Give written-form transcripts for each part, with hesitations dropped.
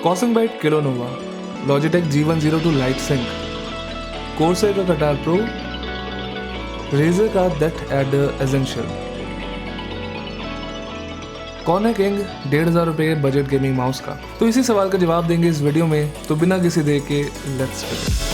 Cosmbyte Kilonova, Logitech G102 Lite Sync, Corsair का Katar pro, Razer का That Adder Essential। कौन है king 1500 रुपये बजट गेमिंग माउस का? तो इसी सवाल का जवाब देंगे इस वीडियो में, तो बिना किसी देर के लेट्स बिगिन।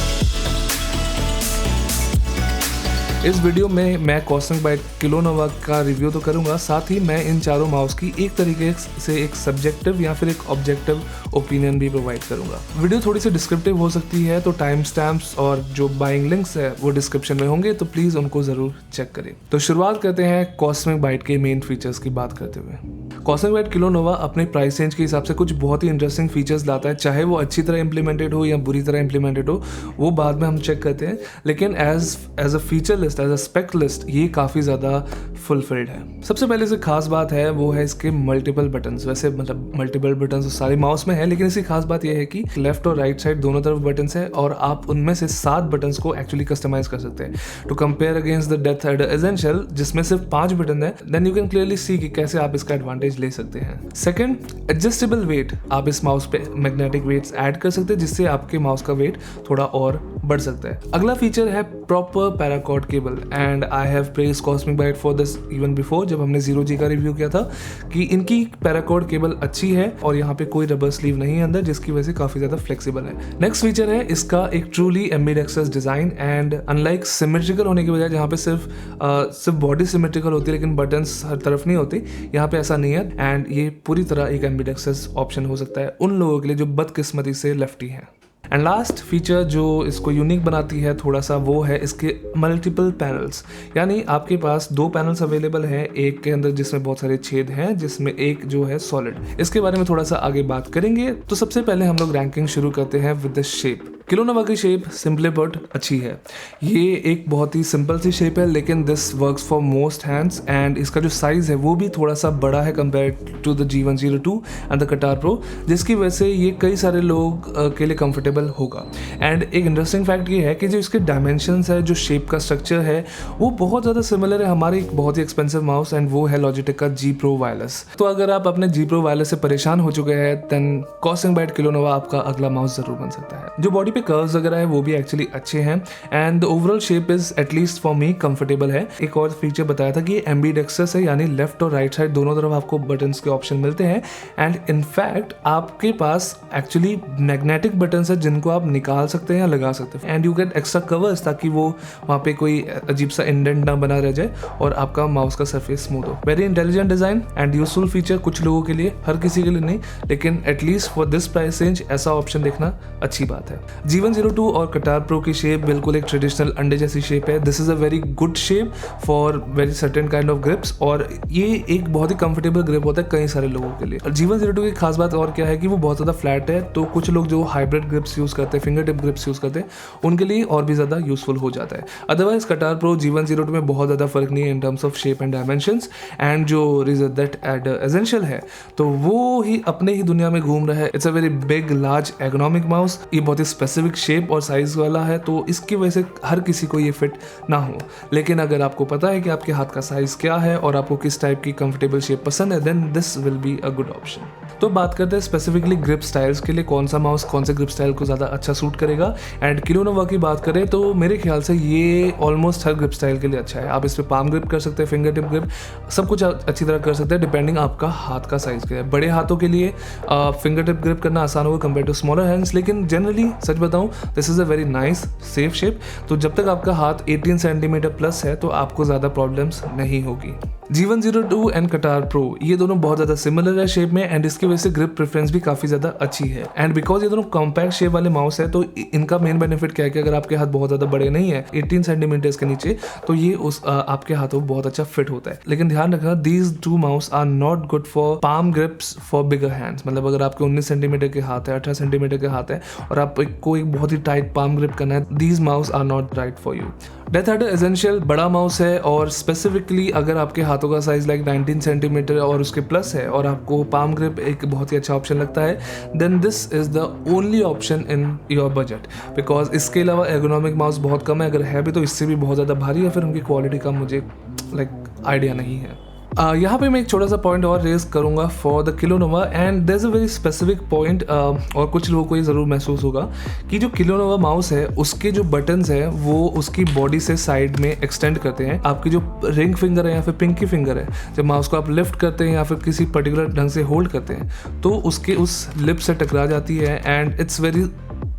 इस वीडियो में मैं Cosmbyte Kilonova का रिव्यू तो करूंगा, साथ ही मैं इन चारों माउस की एक तरीके से एक सब्जेक्टिव या फिर एक ऑब्जेक्टिव ओपिनियन भी प्रोवाइड करूंगा। वीडियो थोड़ी सी डिस्क्रिप्टिव हो सकती है, तो टाइम स्टैम्प्स और जो बाइंग लिंक्स है वो डिस्क्रिप्शन में होंगे, तो प्लीज़ उनको ज़रूर चेक करें। तो शुरुआत करते हैं Cosmbyte के मेन फीचर्स की बात करते हुए। Cosmbyte Kilonova अपने प्राइस रेंज के हिसाब से कुछ बहुत ही इंटरेस्टिंग फीचर्स लाता है, चाहे वो अच्छी तरह इंप्लीमेंटेड हो या बुरी तरह इंप्लीमेंटेड हो, वो बाद में हम चेक करते हैं। लेकिन as a feature list, as a spec list, ये काफ़ी ज़्यादा फुलफिल्ड है। सबसे पहले से खास बात है वो है इसके मल्टीपल बटन्स। वैसे मतलब मल्टीपल बटन्स सारे माउस में है, लेकिन इसकी खास बात यह है कि लेफ्ट और राइट साइड दोनों तरफ बटन्स है और आप उनमें से 7 बटन्स को एक्चुअली कस्टमाइज कर सकते हैं। To compare against the That Adder Essential जिसमें सिर्फ 5 बटन है, then you can clearly see कि कैसे आप इसका एडवांटेज ले सकते हैं। Second, adjustable weight. आप इस माउस पे मैग्नेटिक वेट्स ऐड कर सकते हैं, जिससे आपके माउस का वेट थोड़ा और बढ़ सकता है। अगला फीचर है proper paracord cable, and I have praise Cosmbyte for this even before, जब हमने 0G का रिव्यू किया था, कि इनकी पैराकॉर्ड केबल अच्छी है और यहाँ पे कोई रबर स्लीव नहीं है अंदर, जिसकी वजह से काफी ज्यादा फ्लेक्सिबल है। नेक्स्ट फीचर है इसका एक truly ambidextrous design, and unlike symmetrical होने की बजाय जहाँ पे सिर्फ बॉडी सिमेट्रिकल होती है लेकिन बटन्स हर तरफ नहीं होती, यहाँ पे ऐसा नहीं है। एंड ये पूरी तरह एक एम्बिडेक्सस ऑप्शन हो सकता है उन लोगों के लिए जो बदकिस्मती से लेफ्टी हैं। एंड लास्ट फीचर जो इसको यूनिक बनाती है थोड़ा सा, वो है इसके मल्टीपल पैनल्स। यानी आपके पास 2 पैनल्स अवेलेबल हैं, एक के अंदर जिसमें बहुत सारे छेद हैं, जिसमें एक जो है सॉलिड। इसके बारे में थोड़ा सा आगे बात करेंगे। तो सबसे पहले हम लोग रैंकिंग शुरू करते हैं विद द शेप। Kilonova की शेप सिंपली पुट अच्छी है। ये एक बहुत ही सिंपल सी शेप है, लेकिन this works for most hands, and इसका जो साइज़ है वो भी थोड़ा सा बड़ा है compare to the G102 and the Katar Pro, जिसकी वजह से ये कई सारे लोग के लिए कंफर्टेबल होगा। एंड एक इंटरेस्टिंग फैक्ट ये है कि जो इसके डायमेंशंस है, जो शेप का स्ट्रक्चर है, वो बहुत ज़्यादा सिमिलर है हमारे एक बहुत ही एक्सपेंसिव माउस, एंड वो है Logitech का G Pro Wireless। तो अगर आप अपने G Pro Wireless से परेशान हो चुके हैं, देन Cosmbyte Kilonova आपका अगला माउस जरूर बन सकता है। जो बॉडी पे कर्व्स वगैरह है वो भी एक्चुअली अच्छे हैं, and the overall shape is at least for me comfortable है। एक और फीचर बताया था कि एम्बिडेक्सस है, यानी लेफ्ट और राइट साइड दोनों तरफ आपको बटन्स के ऑप्शन मिलते हैं, एंड इनफैक्ट आपके पास एक्चुअली मैग्नेटिक बटन्स है जिनको आप निकाल सकते हैं या लगा सकते हैं, and you get extra covers ताकि वो वहाँ पे कोई अजीब सा इंडेंट ना बना रह जाए और आपका माउस का सरफेस स्मूथ हो। Very intelligent design and useful feature, कुछ लोगों के लिए, हर किसी के लिए नहीं, लेकिन at least for this price range ऐसा ऑप्शन देखना अच्छी बात है। G102 और कटार प्रो की शेप बिल्कुल एक ट्रेडिशनल अंडे जैसी शेप है। This is a very good shape for very certain kind of grips, और ये एक बहुत ही कंफर्टेबल ग्रिप होता है कई सारे लोगों के लिए। और G102 की खास बात और क्या है कि वो बहुत ज़्यादा फ्लैट है, तो कुछ लोग जो हाइब्रिड ग्रिप्स यूज़ करते हैं, फिंगर टिप ग्रिप्स यूज़ करते हैं, उनके लिए और भी ज़्यादा यूजफुल हो जाता है। अदरवाइज कटार प्रो G102 में बहुत ज़्यादा फर्क नहीं है in terms of shape and dimensions, and जो Razer That Adder Essential है तो वो ही अपने ही दुनिया में घूम रहा है। It's a very big large ergonomic mouse, ये बहुत ही स्पेसिफिक शेप और साइज वाला है, तो इसकी वजह से हर किसी को ये फिट ना हो। लेकिन अगर आपको पता है कि आपके हाथ का साइज क्या है और आपको किस टाइप की कंफर्टेबल शेप पसंद है, then this will be a good option. तो बात करते हैं स्पेसिफिकली ग्रिप स्टाइल्स के लिए, कौन सा माउस कौन से ग्रिप स्टाइल को ज़्यादा अच्छा सूट करेगा। एंड Kilonova की बात करें तो मेरे ख्याल से ये ऑलमोस्ट हर ग्रिप स्टाइल के लिए अच्छा है। आप इस पर पाम ग्रिप कर सकते हैं, फिंगर टिप ग्रिप, सब कुछ अच्छी तरह कर सकते हैं डिपेंडिंग आपका हाथ का साइज क्या है। बड़े हाथों के लिए फिंगर टिप ग्रिप करना आसान होगा कंपेयर टू स्मॉलर हैंड्स, लेकिन जनरली सच बताऊं this is a very nice safe shape. तो जब तक आपका हाथ 18 सेंटीमीटर प्लस है तो आपको ज़्यादा प्रॉब्लम्स नहीं होगी। G102 एंड कटार प्रो ये दोनों बहुत ज़्यादा सिमिलर है शेप में, एंड इसकी वजह से ग्रिप प्रेफरेंस भी काफ़ी ज़्यादा अच्छी है। एंड बिकॉज ये दोनों कॉम्पैक्ट शेप वाले माउस है, तो इनका मेन बेनिफिट क्या है कि अगर आपके हाथ बहुत ज़्यादा बड़े नहीं है 18 सेंटीमीटर्स के नीचे, तो ये आपके हाथों में बहुत अच्छा फिट होता है। लेकिन ध्यान रखना, these 2 mouse are not good for palm grips for bigger hands. मतलब अगर आपके 19 सेंटीमीटर के हाथ है, 18 सेंटीमीटर के हाथ है और आपको एक बहुत ही टाइट पाम ग्रिप करना है, these mouse are not right for you. That Adder Essential बड़ा माउस है, और स्पेसिफिकली अगर आपके हाथों का साइज लाइक 19 सेंटीमीटर और उसके प्लस है और आपको पाम ग्रिप एक बहुत ही अच्छा ऑप्शन लगता है, then this is the only option in your budget. Because इसके अलावा एर्गोनॉमिक माउस बहुत कम है, अगर है भी तो इससे भी बहुत ज़्यादा भारी है, फिर उनकी क्वालिटी का मुझे आइडिया नहीं है। यहाँ पे मैं एक छोटा सा पॉइंट और रेज करूँगा for the Kilonova, and there is a very specific point, और कुछ लोगों को ये ज़रूर महसूस होगा कि जो किलोनोवा माउस है उसके जो बटन्स हैं वो उसकी बॉडी से साइड में एक्सटेंड करते हैं। आपकी जो रिंग फिंगर है या फिर पिंकी फिंगर है, जब माउस को आप लिफ्ट करते हैं या फिर किसी पर्टिकुलर ढंग से होल्ड करते हैं तो उसके उस लिप से टकरा जाती है, एंड इट्स वेरी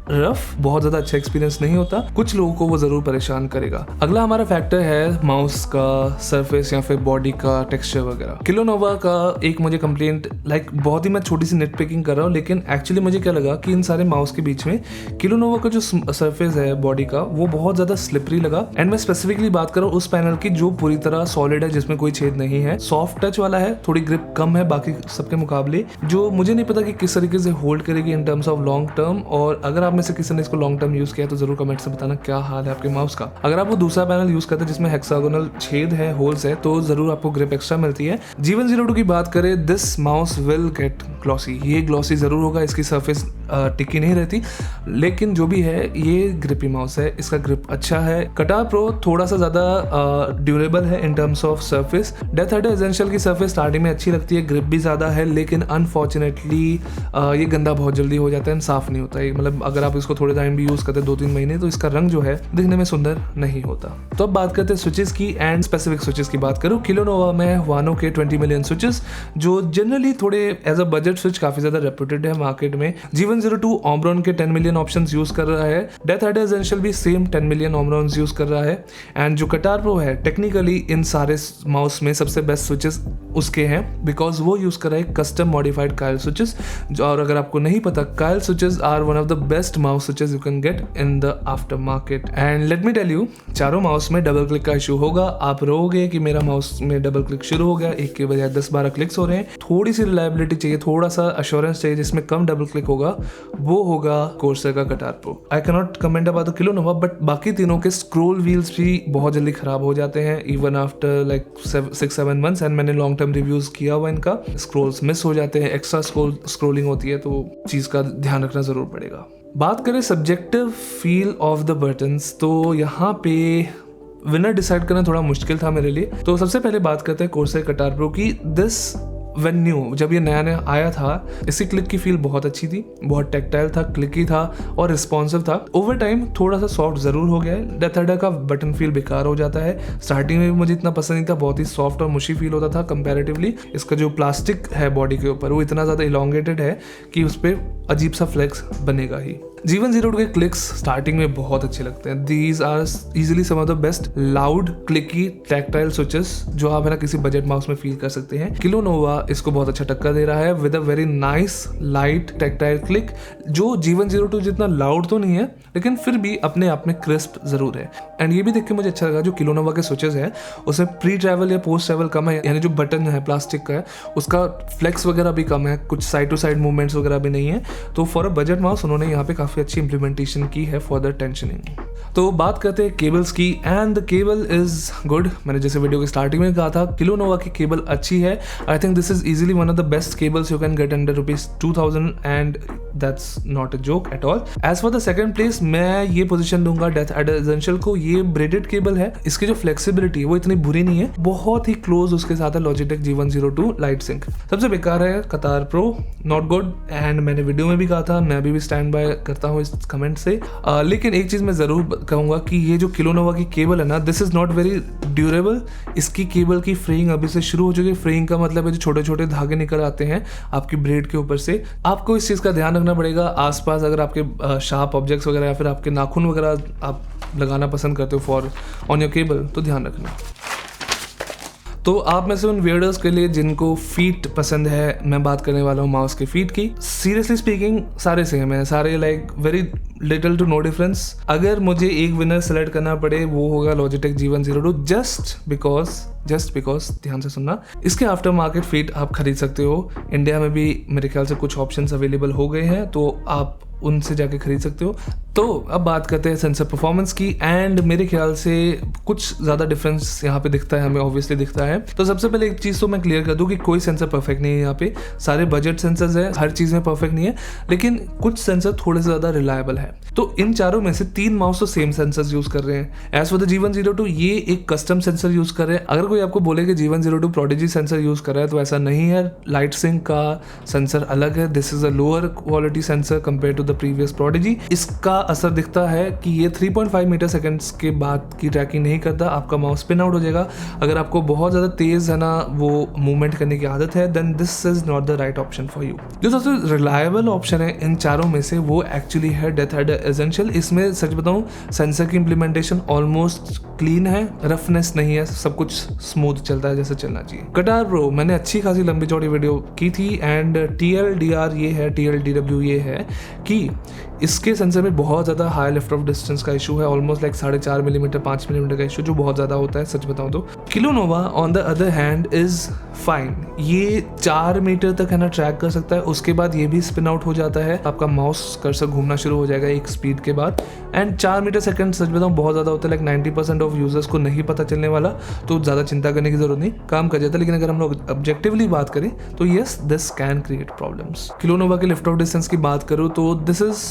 रफ, बहुत ज़्यादा अच्छा एक्सपीरियंस नहीं होता। कुछ लोगों को वो ज़रूर परेशान करेगा। अगला हमारा फैक्टर है माउस का सरफेस या फिर बॉडी का टेक्सचर वगैरह। किलोनोवा का एक मुझे कंप्लेंट, लाइक बहुत ही मैं छोटी सी नेट पिकिंग कर रहा हूँ, लेकिन एक्चुअली मुझे क्या लगा कि इन सारे माउस के बीच में किलोनोवा का जो सरफेस है बॉडी का वो बहुत ज़्यादा स्लिपरी लगा। एंड मैं स्पेसिफिकली बात कर रहा हूँ उस पैनल की जो पूरी तरह सॉलिड है, जिसमें कोई छेद नहीं है, सॉफ्ट टच वाला है, थोड़ी ग्रिप कम है बाकी सबके मुकाबले, जो मुझे नहीं पता कि किस तरीके से होल्ड करेगी in terms of long term. और अगर आप में से किसी ने इसको लॉन्ग टर्म यूज किया तो जरूर कमेंट से बताना क्या हाल है आपके माउस का। अगर आप वो दूसरा पैनल यूज करते हैं जिसमें हेक्सागोनल छेद है, होल्स है, तो जरूर आपको ग्रिप एक्स्ट्रा मिलती है। G102 की बात करें, this mouse will get glossy, ये ग्लॉसी जरूर होगा, इसकी सरफेस टिकी नहीं रहती, लेकिन जो भी है ये ग्रिपी माउस है, इसका ग्रिप अच्छा है। कटार प्रो थोड़ा सा ज्यादा ड्यूरेबल है in terms of surface. Death head essential की सरफेस स्टार्टिंग में अच्छी लगती है, ग्रिप भी ज्यादा है, लेकिन अनफॉर्चुनेटली ये गंदा बहुत जल्दी हो जाता है, साफ नहीं होता है। मतलब अगर आप इसको थोड़े टाइम भी यूज करते हैं 2-3 महीने, तो इसका रंग जो है दिखने में सुंदर नहीं होता। तो अब बात करते हैं स्विचेस की, एंड स्पेसिफिक स्विचेस की बात करूँ, किलोनोवा में हुआनो के 20 मिलियन स्विचेस, जो जनरली थोड़े एज अ बजट स्विच काफी ज्यादा रेप्यूटेड है मार्केट में। G102 ओमरॉन के 10 मिलियन ऑप्शंस यूज कर रहा है, डेथ हेड एसेंशियल भी सेम 10 मिलियन ओमरॉन्स यूज कर रहा है, एंड जो कटार प्रो है टेक्निकली इन सारे माउस में सबसे बेस्ट स्विचेस उसके हैं, बिकॉज वो यूज कर रहा है कस्टम मॉडिफाइड कायल स्विचेस। और अगर आपको नहीं पता, Kailh switches are one of the best mouse switches you can get in the aftermarket. And let me tell you, चारों माउस में डबल क्लिक का इशू होगा। आप रोगे कि मेरा माउस में डबल क्लिक शुरू हो गया, एक के बजाय 10-12 क्लिक्स हो रहे हैं। थोड़ी सी रिलायबिलिटी चाहिए, थोड़ा सा अश्योरेंस चाहिए जिसमें कम डबल क्लिक होगा, वो होगा कोर्सर का Katar pro. I can not comment about the kilonova, but बाकी तीनों के स्क्रोल व्हील्स भी बहुत जल्दी खराब हो जाते हैं, even after like 6-7 months. And मैंने लॉन्ग टर्म रिव्यूज किया हुआ इनका, स्क्रोल्स मिस हो जाते हैं, एक्स्ट्रा स्क्रोलिंग होती है, तो चीज का ध्यान रखना जरूर पड़ेगा। बात करें subjective feel of the buttons, तो यहाँ पे विनर डिसाइड करना थोड़ा मुश्किल था मेरे लिए। तो सबसे पहले बात करते हैं कोर्सर कटार प्रो की। दिस व्हेन न्यू, जब ये नया नया आया था, इसकी क्लिक की फील बहुत अच्छी थी, बहुत टेक्टाइल था, क्लिकी था और रिस्पॉन्सिव था। ओवर टाइम थोड़ा सा सॉफ्ट जरूर हो गया है, डेथ हेड का बटन फील बेकार हो जाता है। स्टार्टिंग में भी मुझे इतना पसंद नहीं था, बहुत ही सॉफ्ट और मुशी फील होता था कंपैरेटिवली। इसका जो प्लास्टिक है बॉडी के ऊपर वो इतना ज़्यादा इलोंगेटेड है कि उस पर अजीब सा फ्लेक्स बनेगा ही। G102 के क्लिक्स स्टार्टिंग में बहुत अच्छे लगते हैं। These are easily some of the best loud clicky tactile switches जो आप है ना किसी बजट माउस में फील कर सकते हैं। किलोनोवा इसको बहुत अच्छा टक्कर दे रहा है with a very nice light tactile click, जो G102 जितना लाउड तो नहीं है, लेकिन फिर भी अपने आप में क्रिस्प जरूर है। एंड ये भी देख के मुझे अच्छा लगा, जो किलोनोवा के स्विचेस है उसमें प्री ट्रैवल या पोस्ट ट्रैवल कम है, यानी जो बटन है प्लास्टिक का है उसका फ्लेक्स वगैरह भी कम है, कुछ साइड टू साइड मूवमेंट्स वगैरह भी नहीं है। तो फॉर अ बजट माउस उन्होंने यहाँ पे काफी अच्छी इंप्लीमेंटेशन की है फॉर द टेंशनिंग। तो बात करते हैं केबल्स की, and the cable is good. मैंने जैसे वीडियो के स्टार्टिंग में कहा था, किलोनोवा की केबल अच्छी है। I think this is easily one of the best cables you can get under ₹2000, and that's not a joke at all. As for the second place मैं ये पोजीशन दूंगा डेथ हेड एसेंशियल को। ये braided cable है, इसकी जो flexibility है वो इतनी बुरी नहीं है, बहुत ही क्लोज उसके साथ है लॉजिटेक G102 लाइट सिंक। सबसे बेकार है कतार प्रो, नॉट गुड, एंड मैंने वीडियो में भी कहा था, मैं अभी भी स्टैंड बाय करता हूँ इस कमेंट से। लेकिन एक चीज मैं जरूर कहूंगा कि ये जो किलोनोवा की केबल है ना, this is not very durable. इसकी केबल की फ्रेइंग अभी से शुरू हो चुकी है। फ्रेइंग का मतलब है जो छोटे छोटे धागे निकल आते हैं आपकी ब्रेड के ऊपर से। आपको इस चीज का ध्यान रखना पड़ेगा, आसपास अगर आपके शार्प ऑब्जेक्ट्स वगैरह या फिर आपके नाखून वगैरह आप लगाना पसंद करते हो फॉर ऑन योर केबल, तो ध्यान रखना। तो आप में से उन वियर्डर्स के लिए जिनको फीट पसंद है, मैं बात करने वाला हूँ माउस के फीट की। सीरियसली स्पीकिंग सारे सेम है, सारे like very little to no difference. अगर मुझे एक विनर सेलेक्ट करना पड़े वो होगा लॉजिटेक G102, जस्ट बिकॉज ध्यान से सुनना, इसके आफ्टर मार्केट फीट आप खरीद सकते हो। इंडिया में भी मेरे ख्याल से कुछ ऑप्शंस अवेलेबल हो गए हैं, तो आप उनसे जाके खरीद सकते हो। तो अब बात करते हैं सेंसर परफॉर्मेंस की, एंड मेरे ख्याल से कुछ ज़्यादा डिफरेंस यहाँ पे दिखता है, हमें ऑब्वियसली दिखता है। तो सबसे पहले एक चीज़ तो मैं क्लियर कर दूँ कि कोई सेंसर परफेक्ट नहीं है, यहाँ पे सारे बजट सेंसर्स है, हर चीज़ में परफेक्ट नहीं है, लेकिन कुछ सेंसर थोड़े से ज़्यादा रिलायबल है। तो इन चारों में से 3 माउस तो सेम सेंसर्स यूज़ कर रहे हैं। एज फॉर द G102 ये एक कस्टम सेंसर यूज़ कर रहे हैं। अगर कोई आपको बोले कि G102 प्रोडिजी सेंसर यूज़ कर रहा है तो ऐसा नहीं है। लाइट सिंक का सेंसर अलग है, this is a lower quality sensor compare to the previous Prodigy. इसका असर दिखता है कि ये 3.5 मीटर सेकेंड्स के बाद की ट्रैकिंग नहीं करता, आपका माउस स्पिन आउट हो जाएगा। अगर आपको बहुत ज़्यादा तेज़ है ना वो मूवमेंट करने की आदत है, then this is not the right option for you. जो सबसे रिलायबल ऑप्शन है इन चारों में से वो एक्चुअली है डेथ हेडर एसेंशियल। इसमें सच बताऊं सेंसर की इंप्लीमेंटेशन ऑलमोस्ट क्लीन है, रफनेस नहीं है, सब कुछ स्मूथ चलता है जैसे चलना चाहिए। कटार प्रो मैंने अच्छी खासी लंबी चौड़ी वीडियो की थी, एंड TLDR ये है, TLDW ये है कि इसके सेंसर में बहुत ज़्यादा हाई लिफ्ट ऑफ डिस्टेंस का इशू है, ऑलमोस्ट लाइक 4.5 मिलीमीटर 5 मिलीमीटर का इशू, जो बहुत ज़्यादा होता है सच बताऊं तो। Kilonova on the other hand is fine, ये 4 मीटर तक है ना ट्रैक कर सकता है, उसके बाद ये भी स्पिन आउट हो जाता है, आपका माउस कर्सर घूमना शुरू हो जाएगा एक स्पीड के बाद। एंड 4 मीटर सेकंड सच बताऊं बहुत ज़्यादा होता है, लाइक 90% ऑफ यूजर्स को नहीं पता चलने वाला, तो ज़्यादा चिंता करने की जरूरत नहीं, काम कर जाता है। लेकिन अगर हम लोग ऑब्जेक्टिवली बात करें तो yes this can create problems. Kilonova के लिफ्ट ऑफ डिस्टेंस की बात करूँ तो this is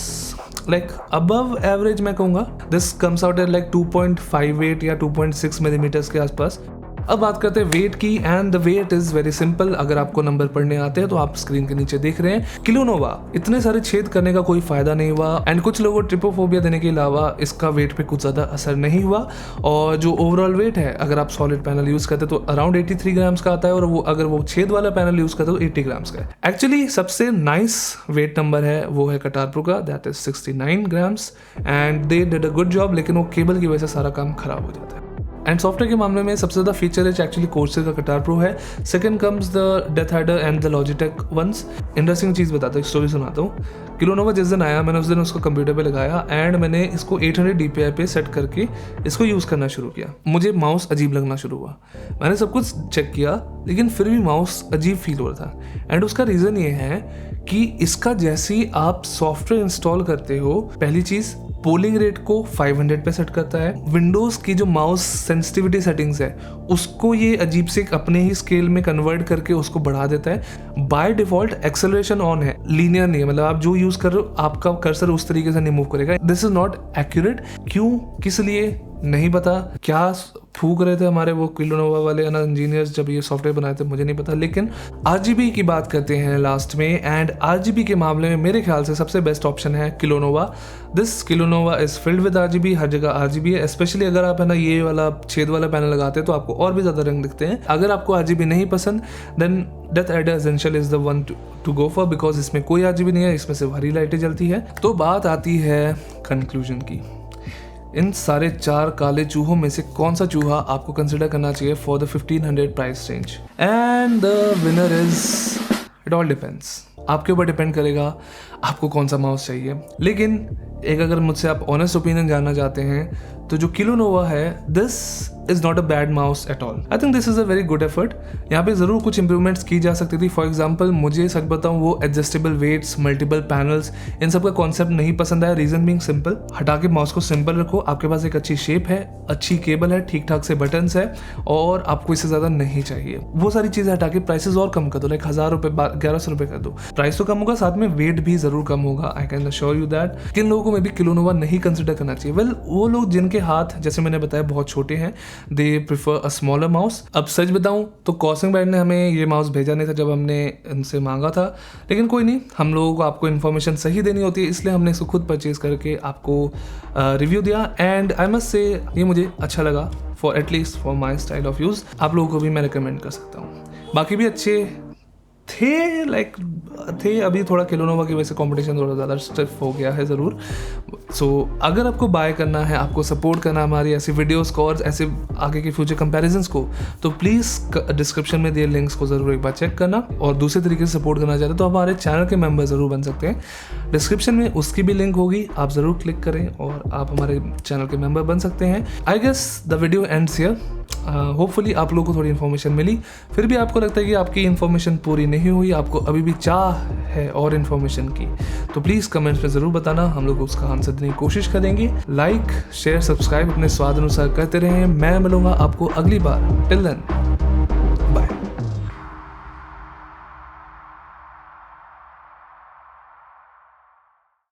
like above average मैं कहूँगा, this comes out at like 2.58 या 2.6 मिलीमीटर्स के आसपास। अब बात करते हैं वेट की, and the weight is very simple. अगर आपको नंबर पढ़ने आते हैं तो आप स्क्रीन के नीचे देख रहे हैं। किलोनोवा इतने सारे छेद करने का कोई फायदा नहीं हुआ, एंड कुछ लोगों को ट्रिपोफोबिया देने के अलावा इसका वेट पे कुछ ज़्यादा असर नहीं हुआ। और जो ओवरऑल वेट है, अगर आप सॉलिड पैनल यूज़ करते तो अराउंड 83 ग्राम्स का आता है, और वो अगर वो छेद वाला पैनल यूज़ करते तो 80 ग्राम्स का है। एक्चुअली सबसे नाइस वेट नंबर है वो है कटार प्रो का, that is 69 grams, and they did a good job. लेकिन वो केबल की वजह से सारा काम खराब हो जाता है। एंड सॉफ्टवेयर के मामले में सबसे ज़्यादा फीचर रिच एक्चुअली कोर्सेर का कटार प्रो है। Second comes the DeathAdder and the Logitech ones. Interesting चीज़ बताता हूँ, स्टोरी सुनाता हूँ। किलोनोवा जिस दिन आया मैंने उस दिन उसको कंप्यूटर पे लगाया, एंड मैंने इसको 800 DPI पे सेट करके इसको यूज़ करना शुरू किया। मुझे माउस अजीब लगना शुरू हुआ, मैंने सब कुछ चेक किया लेकिन फिर भी माउस अजीब फील हो रहा था। एंड उसका रीज़न ये है कि इसका जैसे ही आप सॉफ्टवेयर इंस्टॉल करते हो, पहली चीज़ पोलिंग रेट को 500 पे सेट करता है। विंडोज़ की जो माउस सेंसिटिविटी सेटिंग्स है उसको ये अजीब से अपने ही स्केल में कन्वर्ट करके उसको बढ़ा देता है। बाय डिफॉल्ट एक्सेलरेशन ऑन है, लीनियर नहीं है, मतलब आप जो यूज़ कर रहे हो आपका कर्सर उस तरीके से नहीं मूव करेगा। This is not accurate. क्यों, किस लिए नहीं पता, क्या फूक रहे थे हमारे वो किलोनोवा वाले ना इंजीनियर्स जब ये सॉफ्टवेयर बनाए थे, मुझे नहीं पता। लेकिन RGB की बात करते हैं लास्ट में, एंड RGB के मामले में मेरे ख्याल से सबसे बेस्ट ऑप्शन है kilonova. This kilonova is filled with RGB, हर जगह RGB है। स्पेशली अगर आप है ना ये वाला छेद वाला पैनल लगाते हैं तो आपको और भी ज़्यादा रंग दिखते हैं। अगर आपको RGB नहीं पसंद then DeathAdder Essential is the one to go for, because इसमें कोई RGB नहीं है, इसमें सिर्फ हरी लाइटें जलती है। तो बात आती है कंक्लूजन की, इन सारे 4 काले चूहों में से कौन सा चूहा आपको कंसिडर करना चाहिए for the 1500 price range? And the winner is, it all depends, आपके ऊपर डिपेंड करेगा आपको कौन सा माउस चाहिए। लेकिन एक अगर मुझसे आप ऑनेस्ट ओपिनियन जानना चाहते हैं तो जो किलोनोवा है, this is not a bad mouse at all. I think this is a very good effort. यहाँ पे ज़रूर कुछ इंप्रूवमेंट्स की जा सकती थी। फॉर एग्जाम्पल मुझे सच बताऊँ वो एडजस्टेबल वेट्स, मल्टीपल पैनल्स, इन सब का कॉन्सेप्ट नहीं पसंद आया। रीजन बीइंग सिंपल, हटा के माउस को सिंपल रखो, आपके पास एक अच्छी शेप है, अच्छी केबल है, ठीक ठाक से बटन्स है, और आपको इससे ज़्यादा नहीं चाहिए। वो सारी चीज़ें हटा के प्राइसेस और कम कर दो, लाइक 1000 रुपये 1100 रुपये कर दो। प्राइस तो कम होगा, साथ में वेट भी ज़रूर कम होगा, I can assure you that. किन लोगों को मे भी किलोनोवा नहीं कंसिडर करना चाहिए? वेल, वो लोग जिनके हाथ जैसे मैंने बताया बहुत छोटे हैं, they prefer a smaller mouse. अब सच बताऊं तो कॉसिंग ब्रांड ने हमें ये माउस भेजा नहीं था जब हमने इनसे मांगा था, लेकिन कोई नहीं, हम लोगों को आपको इन्फॉर्मेशन सही देनी होती है, इसलिए हमने इसको खुद परचेज करके आपको रिव्यू दिया। एंड आई मस्ट से ये मुझे अच्छा लगा, for at least for my style of use. आप लोगों को भी मैं रिकमेंड कर सकता हूँ। बाकी भी अच्छे थे, अभी थोड़ा किलोनोवा की वजह से कंपटीशन थोड़ा ज़्यादा स्टिफ हो गया है ज़रूर। सो अगर आपको बाय करना है, आपको सपोर्ट करना हमारी ऐसी वीडियोस को और ऐसे आगे के फ्यूचर कंपैरिजंस को, तो प्लीज़ डिस्क्रिप्शन में दिए लिंक्स को ज़रूर एक बार चेक करना। और दूसरे तरीके से सपोर्ट करना चाहते हैं तो हमारे चैनल के मेंबर ज़रूर बन सकते हैं, डिस्क्रिप्शन में उसकी भी लिंक होगी, आप ज़रूर क्लिक करें और आप हमारे चैनल के मेंबर बन सकते हैं। I guess the video ends here. Hopefully आप लोगों को थोड़ी इन्फॉर्मेशन मिली। फिर भी आपको लगता है कि आपकी इन्फॉर्मेशन पूरी नहीं हुई, आपको अभी भी चाह है और इन्फॉर्मेशन की, तो प्लीज़ कमेंट्स में ज़रूर बताना, हम लोग उसका आंसर देने की कोशिश करेंगे। लाइक शेयर सब्सक्राइब अपने स्वाद अनुसार करते रहें। मैं मिलूंगा आपको अगली बार। Till then